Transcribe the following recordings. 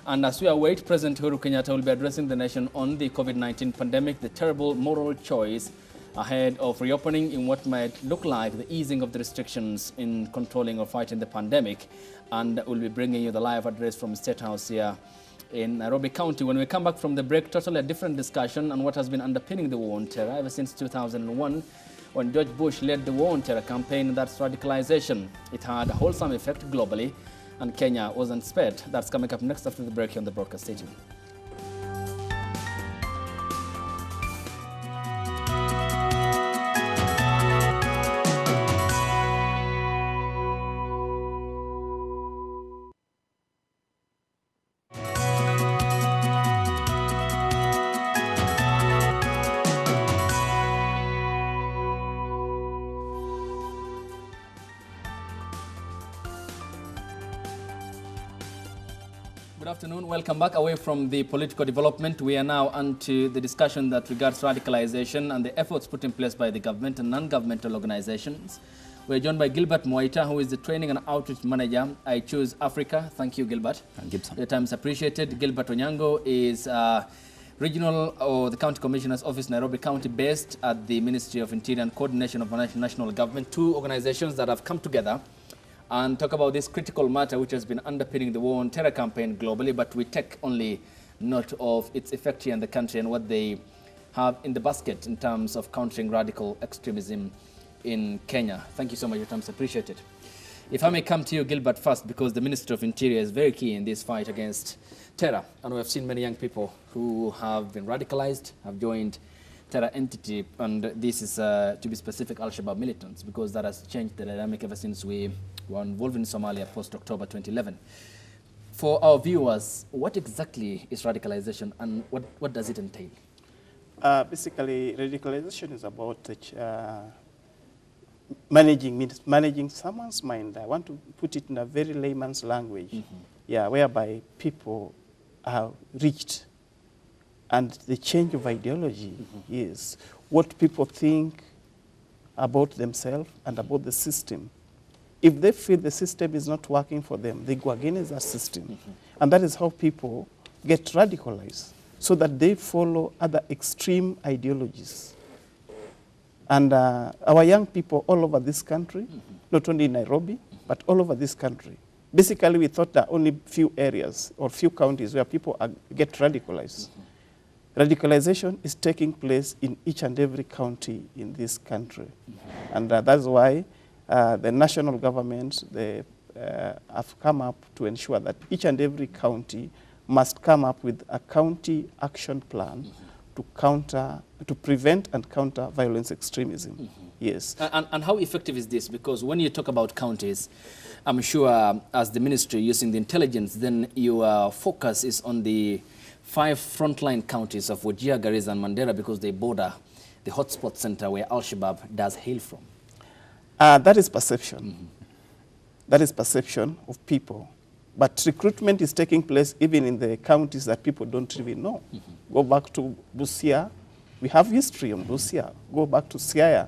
And as we await, President Uhuru Kenyatta will be addressing the nation on the COVID-19 pandemic, the terrible moral choice ahead of reopening in what might look like the easing of the restrictions in controlling or fighting the pandemic. And we'll be bringing you the live address from State House here in Nairobi County. When we come back from the break, totally a different discussion on what has been underpinning the war on terror ever since 2001, when George Bush led the war on terror campaign. That's radicalization. It had a wholesome effect globally, and Kenya wasn't spared. That's coming up next after the break here on the broadcast station. Good afternoon. Welcome back. Away from the political development, we are now onto the discussion that regards radicalization and the efforts put in place by the government and non-governmental organizations. We're joined by Gilbert Moita, who is the Training and Outreach Manager. I Choose Africa. Thank you, Gilbert. Gibson. Your time is appreciated. Gilbert Onyango is Regional or the County Commissioner's Office, Nairobi County, based at the Ministry of Interior and Coordination of National Government, two organizations that have come together and talk about this critical matter which has been underpinning the war on terror campaign globally, but we take only note of its effect here in the country and what they have in the basket in terms of countering radical extremism in Kenya. Thank you so much. Your time is appreciated. If I may come to you, Gilbert, first, because the Minister of Interior is very key in this fight against terror, and we have seen many young people who have been radicalized, have joined terror entity, and this is, to be specific, Al-Shabaab militants, because that has changed the dynamic ever since we were involved in Somalia post-October 2011. For our viewers, what exactly is radicalization and what does it entail? Basically, radicalization is about managing someone's mind. I want to put it in a very layman's language, whereby people are reached, and the change of ideology is what people think about themselves and about the system. If they feel the system is not working for them, they go against that system. And that is how people get radicalized, so that they follow other extreme ideologies. And our young people all over this country, not only in Nairobi, but all over this country, basically we thought there are only few areas or few counties where people get radicalized. Radicalization is taking place in each and every county in this country. And that's why the national government, they have come up to ensure that each and every county must come up with a county action plan to prevent and counter violence extremism. Yes. And how effective is this? Because when you talk about counties, I'm sure as the ministry using the intelligence, then your focus is on the 5 frontline counties of Wajir, Garissa, and Mandera, because they border the hotspot center where Al-Shabaab does hail from. That is perception. That is perception of people. But recruitment is taking place even in the counties that people don't even know. Go back to Busia. We have history on Busia. Go back to Siaya.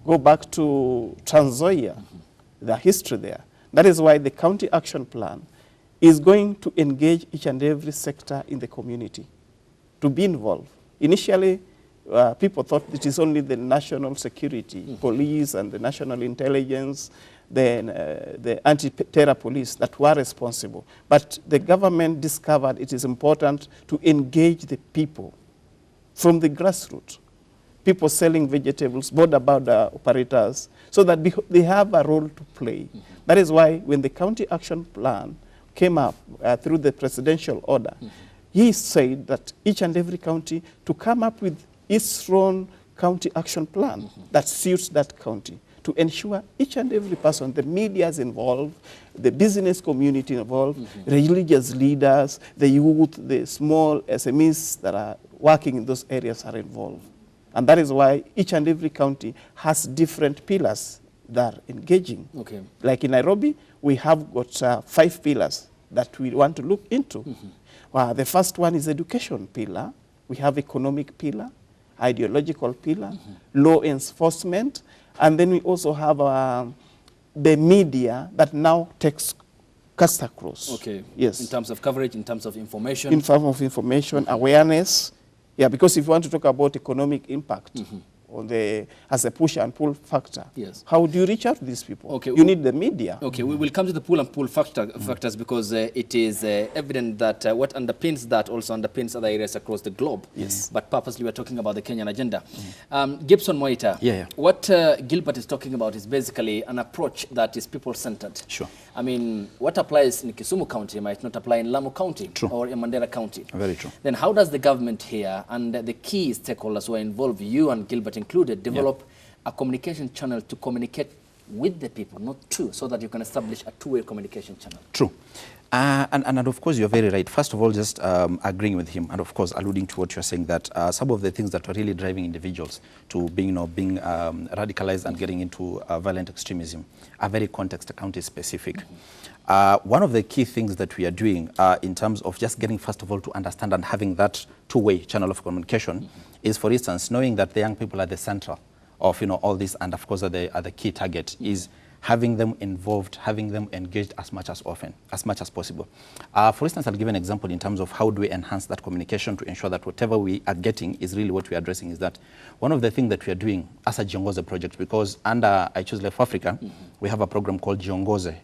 Go back to Trans Nzoia. The history there. That is why the county action plan is going to engage each and every sector in the community to be involved. Initially, people thought it is only the national security, police and the national intelligence, then the anti-terror police that were responsible. But the government discovered it is important to engage the people from the grassroots. People selling vegetables, border operators, so that they have a role to play. That is why when the county action plan came up through the presidential order, he said that each and every county to come up with its own county action plan that suits that county, to ensure each and every person, the media is involved, the business community involved, religious leaders, the youth, the small SMEs that are working in those areas are involved. And that is why each and every county has different pillars that are engaging. Like in Nairobi, we have got 5 pillars that we want to look into. The first one is education pillar. We have economic pillar, ideological pillar, law enforcement, and then we also have the media that now takes cast across. Okay. Yes. In terms of coverage, in terms of information? In terms of information, awareness. Yeah, because if you want to talk about economic impact on the, as a push and pull factor, yes. how do you reach out to these people? Okay. You need the media. Okay, we will come to the pull and pull factors because it is evident that what underpins that also underpins other areas across the globe. Yes. But purposely we're talking about the Kenyan agenda. Gibson Moita, yeah. what Gilbert is talking about is basically an approach that is people-centered. Sure. I mean, what applies in Kisumu County might not apply in Lamu County True. or in Mandera County. Very true. Then how does the government here and the key stakeholders who are involved, you and Gilbert included, develop a communication channel to communicate with the people, not to, so that you can establish a two-way communication channel? True. And of course, you're very right. First of all, just agreeing with him, and of course, alluding to what you're saying, that some of the things that are really driving individuals to being radicalized and getting into violent extremism are very context county specific. One of the key things that we are doing in terms of just getting, first of all, to understand and having that two-way channel of communication is, for instance, knowing that the young people are the center of all this, and of course are the key target, is having them involved, having them engaged as much as possible. For instance, I'll give an example in terms of how do we enhance that communication to ensure that whatever we are getting is really what we are addressing. Is that one of the things that we are doing as a Jiongoze project, because under I Choose Life Africa, we have a program called Jiongoze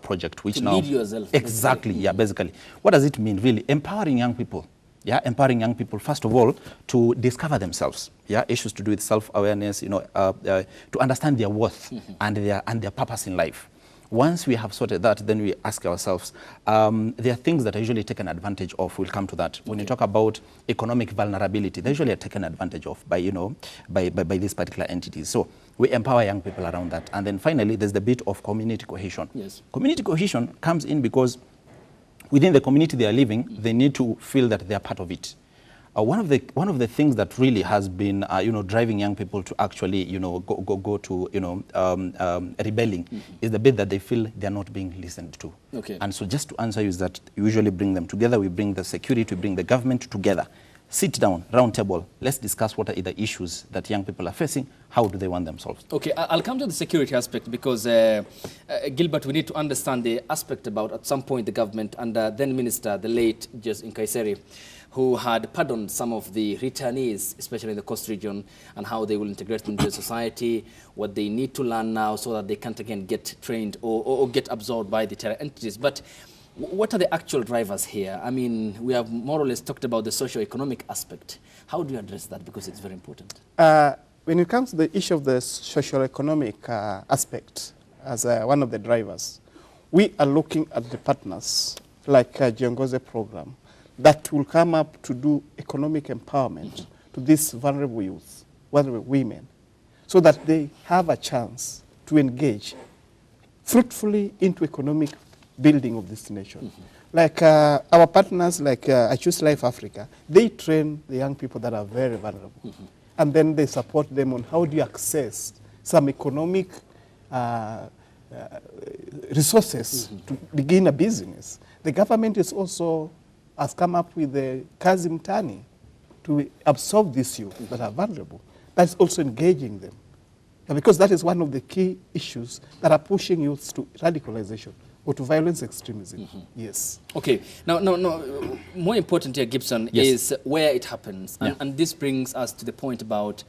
project, which to now lead yourself. Exactly, yeah, basically. What does it mean, really? Empowering young people. Yeah, empowering young people, first of all, to discover themselves. Yeah, issues to do with self-awareness, to understand their worth and their purpose in life. Once we have sorted that, then we ask ourselves, there are things that are usually taken advantage of. We'll come to that. When you talk about economic vulnerability, they usually are taken advantage of by these particular entities. So we empower young people around that. And then finally, there's the bit of community cohesion. Yes. Community cohesion comes in because within the community they are living, they need to feel that they are part of it. One of the things that really has been driving young people to actually go to rebelling is the bit that they feel they are not being listened to. Okay. And so just to answer you is that we usually bring them together. We bring the security, we bring the government together. Sit down, round table, let's discuss what are the issues that young people are facing, how do they want them solved. Okay, I'll come to the security aspect because, Gilbert, we need to understand the aspect about, at some point, the government and then Minister, the late Judge Nkaiseri, who had pardoned some of the returnees, especially in the coast region, and how they will integrate into society, what they need to learn now so that they can't again get trained or get absorbed by the terror entities. But what are the actual drivers here? I mean, we have more or less talked about the socio-economic aspect. How do you address that? Because it's very important. When it comes to the issue of the socio-economic aspect as one of the drivers, we are looking at the partners like Jiongoze program that will come up to do economic empowerment to these vulnerable youth, vulnerable women, so that they have a chance to engage fruitfully into economic building of this nation. Like our partners, like I Choose Life Africa, they train the young people that are very vulnerable. And then they support them on how do you access some economic resources to begin a business. The government is also has come up with the Kazi Mtani to absorb these youth that are vulnerable. That's also engaging them. And because that is one of the key issues that are pushing youths to radicalization or to violence extremism. Yes. Okay. Now, more important here, Gibson, is where it happens. And this brings us to the point about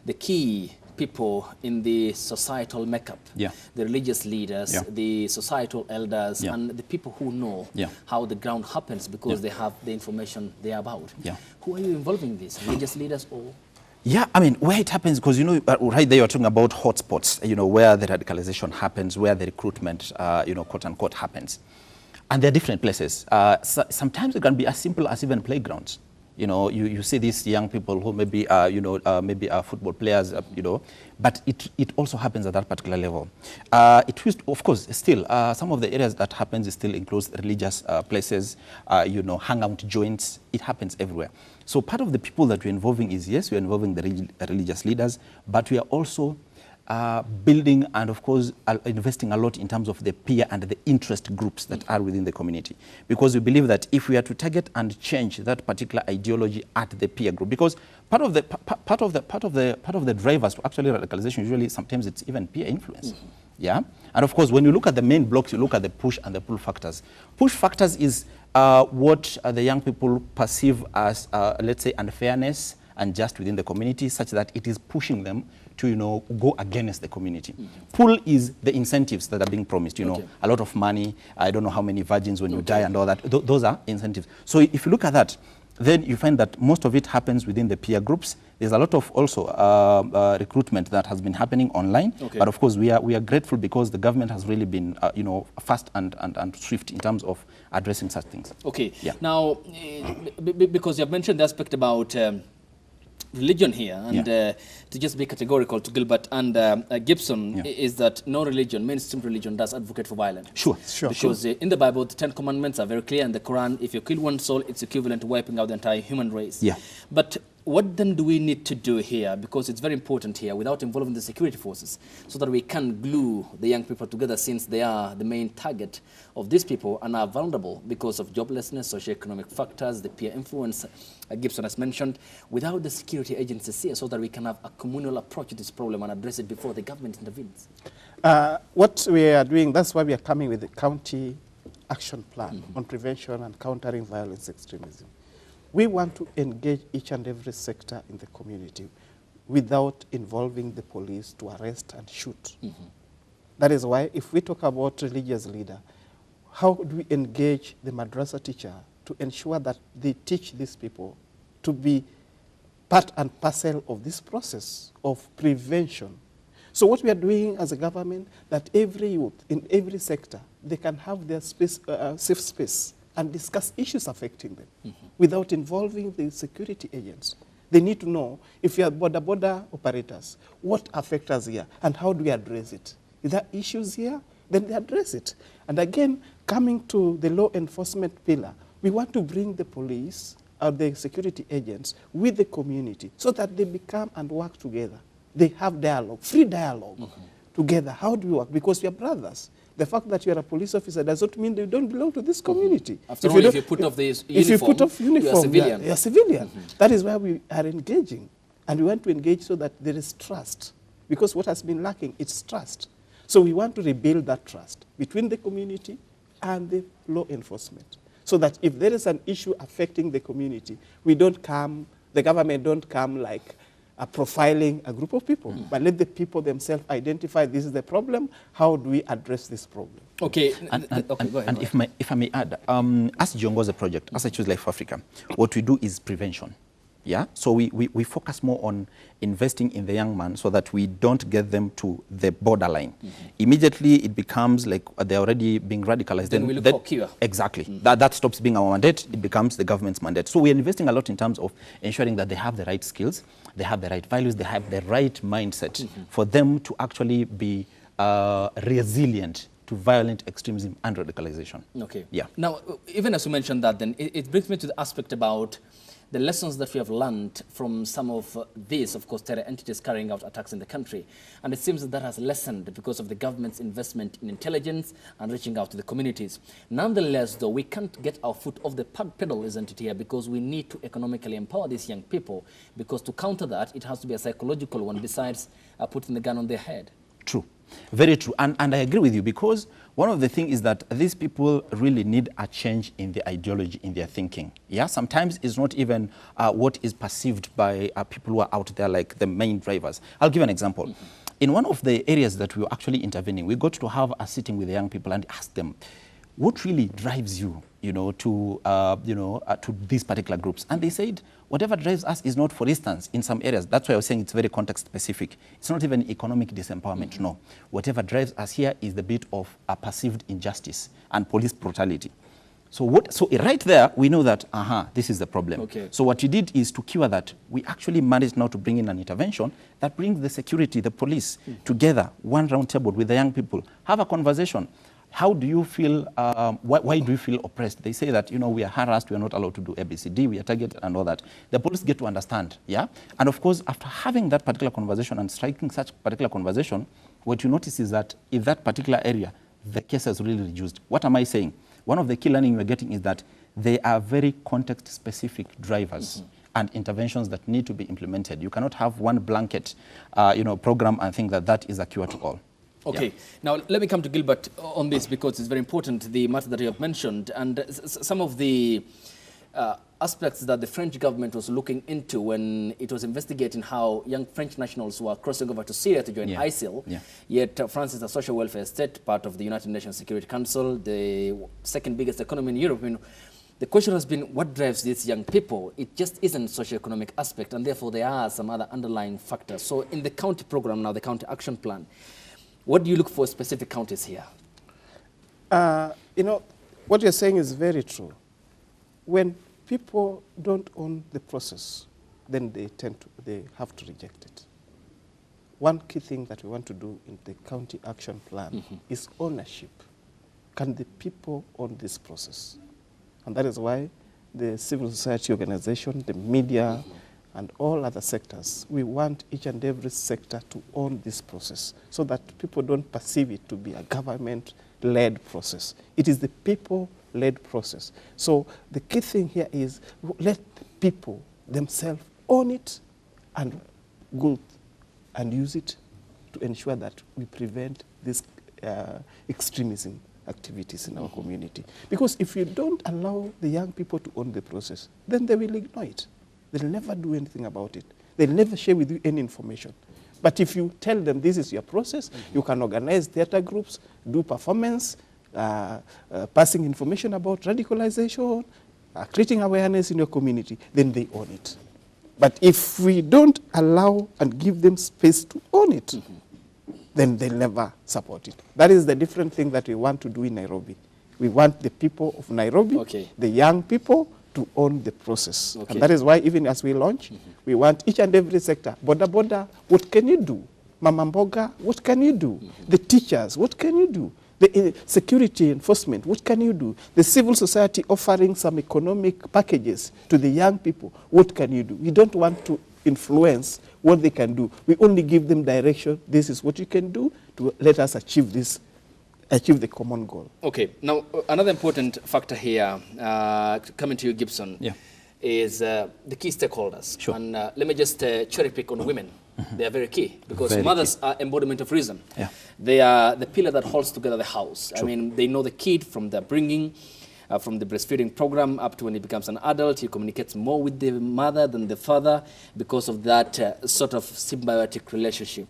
the key people in the societal makeup, the religious leaders, the societal elders, and the people who know how the ground happens because they have the information they are about. Who are you involving in this? Religious leaders or? Yeah, I mean, where it happens, because, right there you're talking about hotspots, where the radicalization happens, where the recruitment, quote unquote, happens. And there are different places. Sometimes it can be as simple as even playgrounds. You see these young people who maybe are, maybe are football players, but it also happens at that particular level. Of course, still, some of the areas that happens still includes religious places, hangout joints. It happens everywhere. So part of the people that we're involving is, yes, we're involving the religious leaders, but we are also building and, of course, investing a lot in terms of the peer and the interest groups that are within the community. Because we believe that if we are to target and change that particular ideology at the peer group, because part of the drivers to actually radicalization, usually sometimes it's even peer influence. Yeah, and of course, when you look at the main blocks, you look at the push and the pull factors. Push factors is what the young people perceive as, let's say, unfairness and just within the community, such that it is pushing them to, you know, go against the community. Pull is the incentives that are being promised, you know, a lot of money, I don't know how many virgins when you die and all that. Those are incentives. So if you look at that, then you find that most of it happens within the peer groups. There's a lot of also recruitment that has been happening online. But of course, we are grateful because the government has really been, you know, fast and swift in terms of addressing such things. Okay. Yeah. Now, because you have mentioned the aspect about religion here, and to just be categorical to Gilbert and Gibson, is that no religion, mainstream religion, does advocate for violence. Sure. Because in the Bible, the 10 Commandments are very clear, and the Quran, if you kill one soul, it's equivalent to wiping out the entire human race. Yeah. But what then do we need to do here? Because it's very important here, without involving the security forces, so that we can glue the young people together, since they are the main target of these people and are vulnerable because of joblessness, socioeconomic factors, the peer influence Gibson has mentioned, without the security agencies here, so that we can have a communal approach to this problem and address it before the government intervenes. What we are doing, that's why we are coming with the county action plan on prevention and countering violence extremism. We want to engage each and every sector in the community without involving the police to arrest and shoot. That is why if we talk about religious leader, how do we engage the madrasa teacher to ensure that they teach these people to be part and parcel of this process of prevention? So what we are doing as a government, that every youth in every sector, they can have their space, safe space and discuss issues affecting them without involving the security agents. They need to know, if you are border operators, what affects us here and how do we address it? Is there issues here? Then they address it. And again, coming to the law enforcement pillar, we want to bring the police or the security agents with the community so that they become and work together. They have dialogue, free dialogue together. How do we work? Because we are brothers. The fact that you are a police officer does not mean that you don't belong to this community. After all, if you put off this uniform, if you put off uniform, you're a civilian. You're a civilian. That is why we are engaging. And we want to engage so that there is trust. Because what has been lacking, it's trust. So we want to rebuild that trust between the community and the law enforcement. So that if there is an issue affecting the community, we don't come, the government don't come like profiling a group of people, but let the people themselves identify this is the problem, how do we address this problem? Okay, go ahead. If I may add, as Jiongoze project, as I Choose Life Africa, what we do is prevention. Yeah, so we focus more on investing in the young man so that we don't get them to the borderline. Immediately it becomes like they're already being radicalized. Then we look for cure. Exactly. That stops being our mandate, it becomes the government's mandate. So we're investing a lot in terms of ensuring that they have the right skills, they have the right values, they have the right mindset for them to actually be resilient to violent extremism and radicalization. Okay. Yeah. Now, even as you mentioned that, then it brings me to the aspect about the lessons that we have learned from some of these, of course, terror entities carrying out attacks in the country. And it seems that has lessened because of the government's investment in intelligence and reaching out to the communities. Nonetheless, though, we can't get our foot off the pedal, isn't it, here, because we need to economically empower these young people, because to counter that, it has to be a psychological one besides putting the gun on their head. True. Very true. And I agree with you, because one of the things is that these people really need a change in the ideology, in their thinking. Yeah, sometimes it's not even what is perceived by people who are out there like the main drivers. I'll give an example. In one of the areas that we were actually intervening, we got to have a sitting with the young people and ask them, what really drives you, to these particular groups? And they said, whatever drives us is not, for instance, in some areas, that's why I was saying it's very context specific. It's not even economic disempowerment, no. Whatever drives us here is the bit of a perceived injustice and police brutality. So right there, we know that, this is the problem. Okay. So what we did is to cure that. We actually managed now to bring in an intervention that brings the security, the police, together, one round table with the young people, have a conversation, how do you feel, why do you feel oppressed? They say that, we are harassed, we are not allowed to do ABCD, we are targeted and all that. The police get to understand, yeah? And of course, after having that particular conversation and striking such particular conversation, what you notice is that in that particular area, the case has really reduced. What am I saying? One of the key learning we're getting is that they are very context-specific drivers and interventions that need to be implemented. You cannot have one blanket, program and think that that is a cure to all. Okay, now let me come to Gilbert on this because it's very important, the matter that you have mentioned, and some of the aspects that the French government was looking into when it was investigating how young French nationals were crossing over to Syria to join ISIL. Yet France is a social welfare state, part of the United Nations Security Council, the second biggest economy in Europe. The question has been, what drives these young people? It just isn't socioeconomic aspect, and therefore there are some other underlying factors. So in the county program now, the county action plan, what do you look for specific counties here? What you're saying is very true. When people don't own the process, then they have to reject it. One key thing that we want to do in the county action plan is ownership. Can the people own this process? And that is why the civil society organization, the media, and all other sectors, we want each and every sector to own this process so that people don't perceive it to be a government-led process. It is the people-led process. So the key thing here is let people themselves own it and go and use it to ensure that we prevent this extremism activities in our community. Because if you don't allow the young people to own the process, then they will ignore it. They'll never do anything about it. They'll never share with you any information. But if you tell them this is your process, you can organize theater groups, do performance, passing information about radicalization, creating awareness in your community, then they own it. But if we don't allow and give them space to own it, then they'll never support it. That is the different thing that we want to do in Nairobi. We want the people of Nairobi, the young people, to own the process. And that is why even as we launch, we want each and every sector, Boda Boda, what can you do? Mama Mboga, what can you do? The teachers, what can you do? The security enforcement, what can you do? The civil society offering some economic packages to the young people, what can you do? We don't want to influence what they can do. We only give them direction. This is what you can do to let us achieve this, achieve the common goal. Okay. Now, another important factor here, coming to you, Gibson, is the key stakeholders. Sure. And let me just cherry pick on women. They are very key because Very mothers are embodiment of reason. They are the pillar that holds together the house. True. I mean, they know the kid from the bringing, from the breastfeeding program up to when he becomes an adult. He communicates more with the mother than the father because of that sort of symbiotic relationship.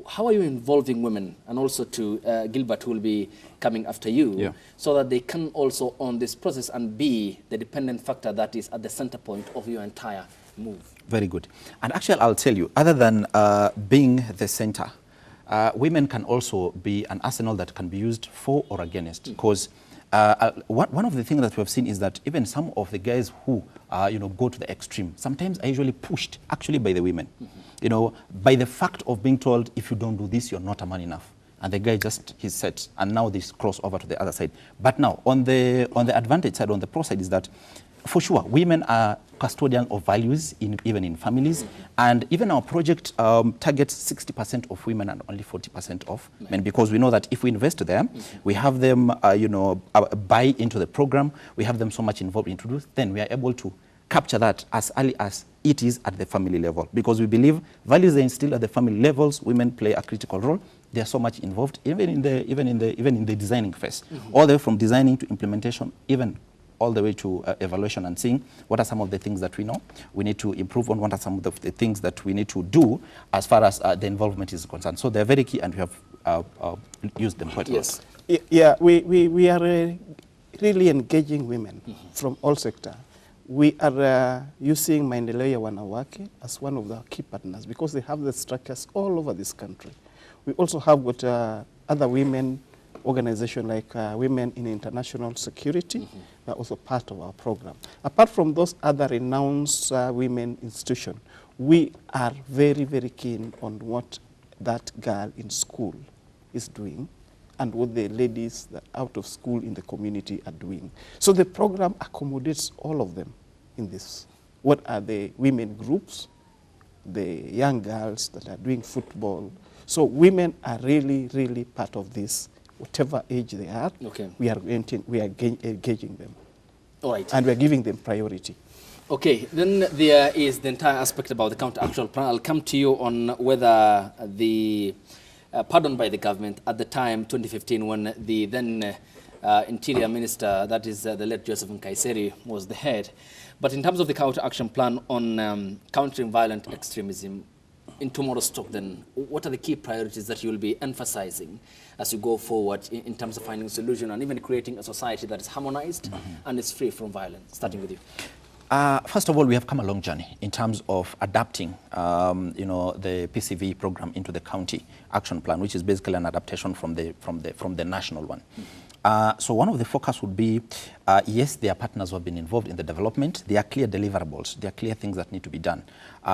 How are you involving women, and also to Gilbert, who will be coming after you, so that they can also own this process and be the dependent factor that is at the center point of your entire move? Very good. And actually, I'll tell you, other than being the center, women can also be an arsenal that can be used for or against. Because one of the things that we have seen is that even some of the guys who go to the extreme sometimes are usually pushed actually by the women. By the fact of being told, if you don't do this, you're not a man enough. And the guy just, he's set, and now this cross over to the other side. But now, on the advantage side, on the pro side, is that for sure, women are custodian of values, even in families. And even our project targets 60% of women and only 40% of men, because we know that if we invest there, we have them, buy into the program, we have them so much involved into this, then we are able to capture that as early as it is at the family level. Because we believe values are instilled at the family levels, women play a critical role. They are so much involved, even in the designing phase, all the way from designing to implementation, even all the way to evaluation and seeing what are some of the things that we know we need to improve on, what are some of the things that we need to do as far as the involvement is concerned. So they're very key, and we have used them quite well. Yeah, we are really engaging women from all sectors. We are using Maendeleo ya Wanawake as one of the key partners because they have the structures all over this country. We also have got other women organizations like Women in International Security. They're also part of our program. Apart from those other renowned women institutions, we are very, very keen on what that girl in school is doing and what the ladies that are out of school in the community are doing. So the program accommodates all of them in this. What are the women groups, the young girls that are doing football? So women are really, really part of this, whatever age they are. Okay. We are engaging them. All right. And we're giving them priority. Okay, then there is the entire aspect about the counter-actual plan. I'll come to you on whether the pardon by the government at the time, 2015, when the then Interior Minister, that is the late Joseph Nkaiseri, was the head. But in terms of the counter-action plan on countering violent extremism, in tomorrow's talk then, what are the key priorities that you will be emphasizing as you go forward in terms of finding a solution and even creating a society that is harmonized and is free from violence? Starting with you. First of all, we have come a long journey in terms of adapting, the PCV program into the county action plan, which is basically an adaptation from the national one. So one of the focus would be, yes, there are partners who have been involved in the development. There are clear deliverables. There are clear things that need to be done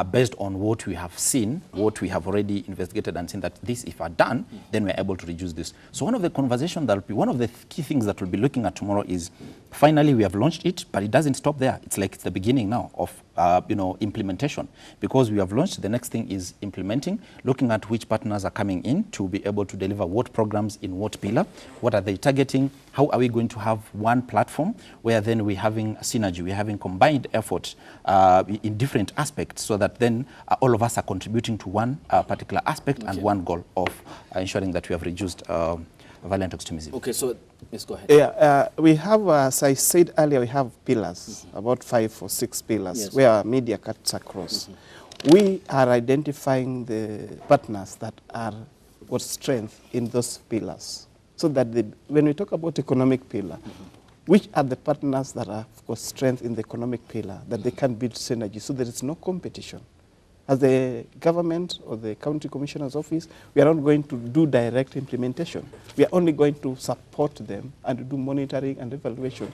based on what we have seen, what we have already investigated and seen that this, if are done, then we're able to reduce this. So one of the conversations that will be, one of the key things that we'll be looking at tomorrow is, finally, we have launched it, but it doesn't stop there. It's like it's the beginning now of, implementation. Because we have launched, the next thing is implementing, looking at which partners are coming in to be able to deliver what programs in what pillar, what are they targeting, how are we going to have one platform where then we're having synergy, we're having combined effort in different aspects so that then all of us are contributing to one particular aspect and one goal of ensuring that we have reduced violent extremism. Okay, so let's go ahead. Yeah, we have, as I said earlier, we have pillars, about 5 or 6 pillars, where media cuts across. We are identifying the partners that are what strength in those pillars. So that when we talk about economic pillar, which are the partners that have got strength in the economic pillar, that they can build synergy so there is no competition. As the government or the county commissioner's office, we are not going to do direct implementation. We are only going to support them and do monitoring and evaluation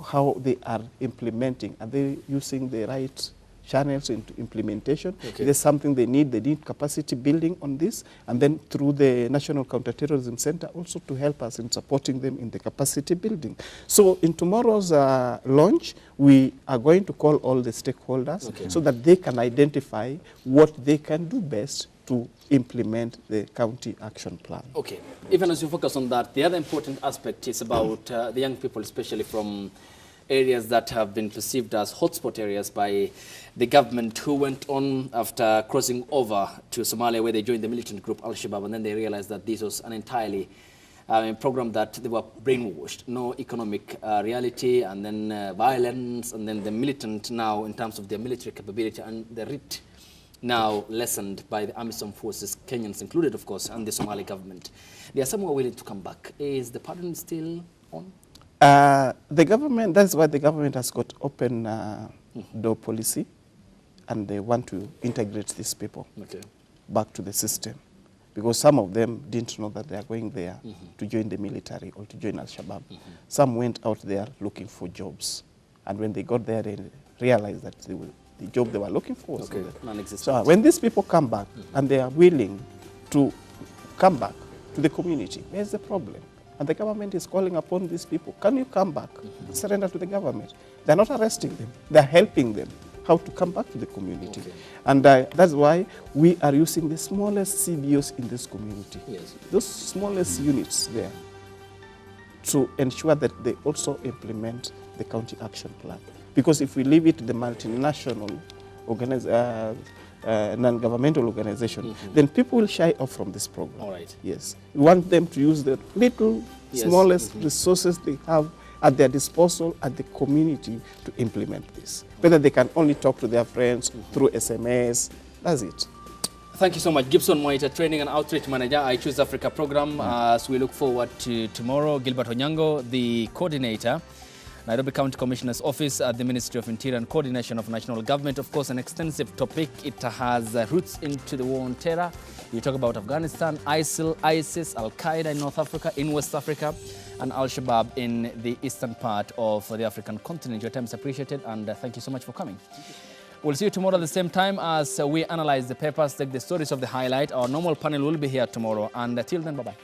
how they are implementing. Are they using the right channels into implementation? Okay. If there's something they need capacity building on this, and then through the National Counterterrorism Center also to help us in supporting them in the capacity building. So in tomorrow's launch, we are going to call all the stakeholders so that they can identify what they can do best to implement the county action plan. Okay. Even as you focus on that, the other important aspect is about the young people, especially from areas that have been perceived as hotspot areas by the government, who went on after crossing over to Somalia, where they joined the militant group Al-Shabaab, and then they realized that this was an entirely program that they were brainwashed. No economic reality, and then violence, and then the militant now in terms of their military capability, and the RIT now lessened by the AMISOM forces, Kenyans included, of course, and the Somali government. They are somewhere willing to come back. Is the pardon still on? The government, that's why the government has got open door policy, and they want to integrate these people back to the system. Because some of them didn't know that they are going there to join the military or to join Al-Shabaab. Some went out there looking for jobs. And when they got there, they realized that the job they were looking for was non-existent. So when these people come back and they are willing to come back to the community, where's the problem? And the government is calling upon these people, can you come back, surrender to the government? They're not arresting them, they're helping them how to come back to the community. And that's why we are using the smallest CBOs in this community. Those smallest units there, to ensure that they also implement the county action plan. Because if we leave it to the multinational non-governmental organization, then people will shy off from this program. All right. Yes. We want them to use the little, smallest resources they have at their disposal at the community to implement this. Whether they can only talk to their friends through SMS, that's it. Thank you so much. Gibson Moita, Training and Outreach Manager, I Choose Africa program. As we look forward to tomorrow, Gilbert Onyango, the coordinator, Nairobi County Commissioner's Office at the Ministry of Interior and Coordination of National Government. Of course, an extensive topic. It has roots into the war on terror. You talk about Afghanistan, ISIL, ISIS, Al-Qaeda in North Africa, in West Africa, and Al-Shabaab in the eastern part of the African continent. Your time is appreciated, and thank you so much for coming. We'll see you tomorrow at the same time as we analyze the papers, take the stories of the highlight. Our normal panel will be here tomorrow. And till then, bye-bye.